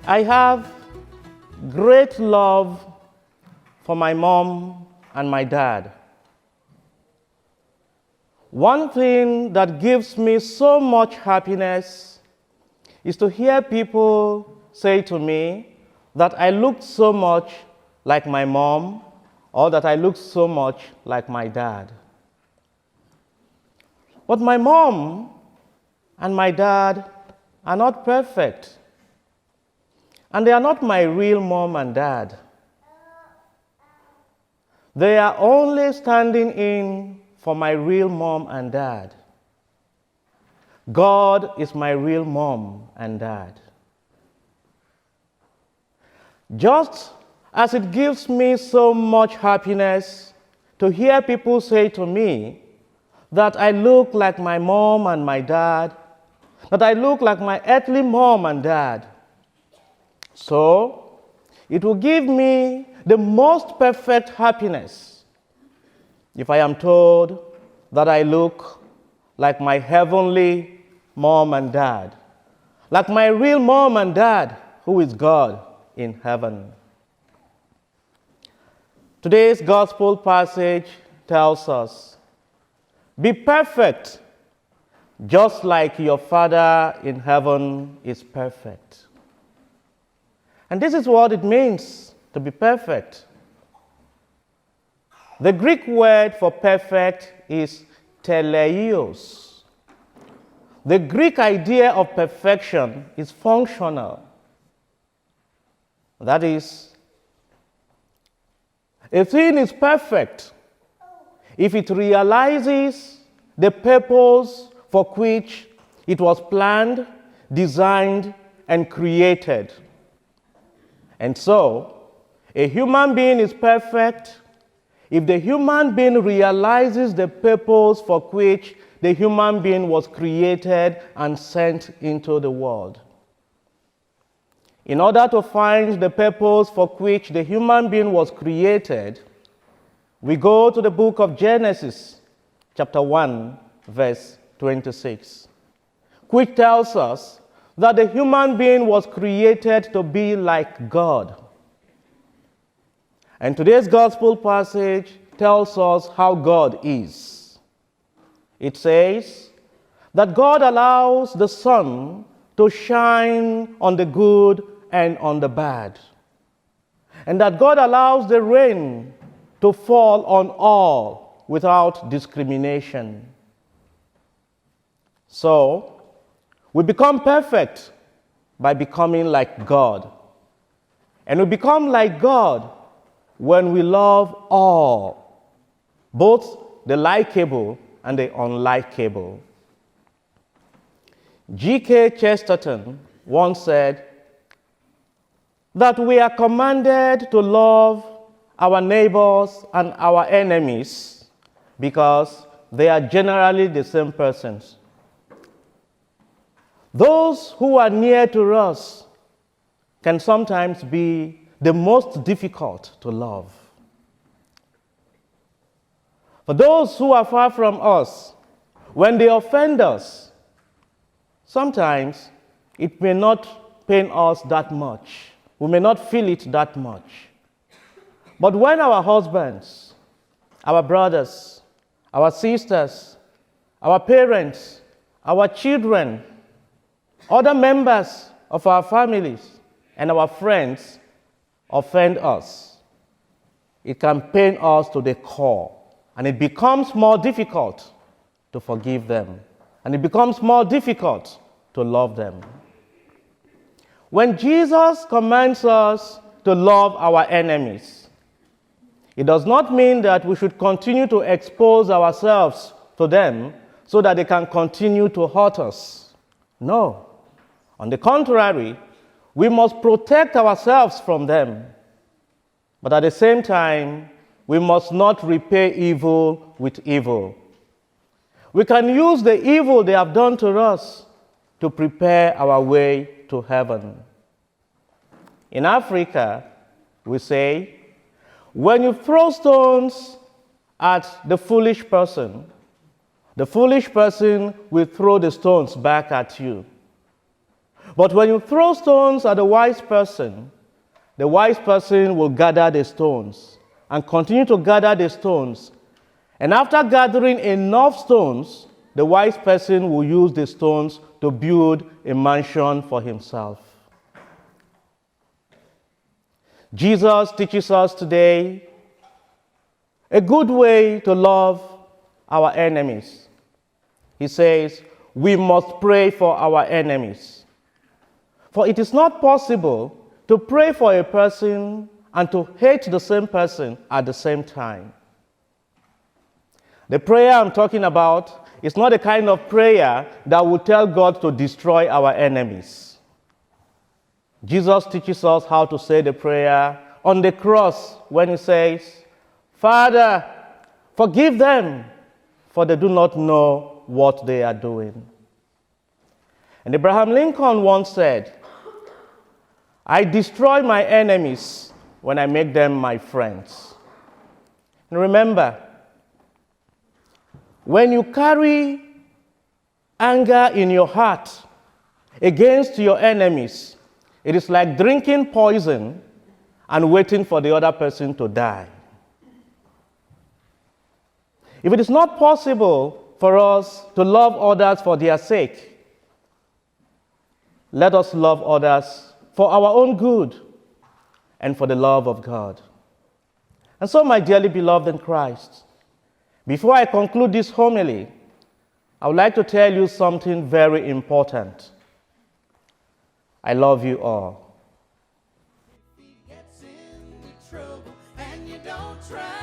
I have great love for my mom and my dad. One thing that gives me so much happiness is to hear people say to me that I look so much like my mom or that I look so much like my dad. But my mom and my dad are not perfect. And they are not my real mom and dad. They are only standing in for my real mom and dad. God is my real mom and dad. Just as it gives me so much happiness to hear people say to me that I look like my mom and my dad, that I look like my earthly mom and dad, so it will give me the most perfect happiness if I am told that I look like my heavenly mom and dad, like my real mom and dad, who is God in heaven. Today's gospel passage tells us, "Be perfect, just like your Father in heaven is perfect." And this is what it means to be perfect. The Greek word for perfect is teleios. The Greek idea of perfection is functional. That is, a thing is perfect if it realizes the purpose for which it was planned, designed, and created. And so, a human being is perfect if the human being realizes the purpose for which the human being was created and sent into the world. In order to find the purpose for which the human being was created, we go to the book of Genesis, chapter 1, verse 26, which tells us that the human being was created to be like God. And today's gospel passage tells us how God is. It says that God allows the sun to shine on the good and on the bad, and that God allows the rain to fall on all without discrimination. So, we become perfect by becoming like God. And we become like God when we love all, both the likable and the unlikable. G.K. Chesterton once said that we are commanded to love our neighbors and our enemies because they are generally the same persons. Those who are near to us can sometimes be the most difficult to love. For those who are far from us, when they offend us, sometimes it may not pain us that much. We may not feel it that much. But when our husbands, our brothers, our sisters, our parents, our children, other members of our families, and our friends offend us, it can pain us to the core, and it becomes more difficult to forgive them, and it becomes more difficult to love them. When Jesus commands us to love our enemies, it does not mean that we should continue to expose ourselves to them so that they can continue to hurt us. No. On the contrary, we must protect ourselves from them. But at the same time, we must not repay evil with evil. We can use the evil they have done to us to prepare our way to heaven. In Africa, we say, when you throw stones at the foolish person will throw the stones back at you. But when you throw stones at the wise person will gather the stones and continue to gather the stones. And after gathering enough stones, the wise person will use the stones to build a mansion for himself. Jesus teaches us today a good way to love our enemies. He says, we must pray for our enemies. For it is not possible to pray for a person and to hate the same person at the same time. The prayer I'm talking about is not the kind of prayer that will tell God to destroy our enemies. Jesus teaches us how to say the prayer on the cross when he says, Father, forgive them, for they do not know what they are doing. And Abraham Lincoln once said, I destroy my enemies when I make them my friends. And remember, when you carry anger in your heart against your enemies, it is like drinking poison and waiting for the other person to die. If it is not possible for us to love others for their sake, let us love others for our own good and for the love of God. And so, my dearly beloved in Christ, before I conclude this homily, I would like to tell you something very important. I love you all. If he gets into trouble and you don't try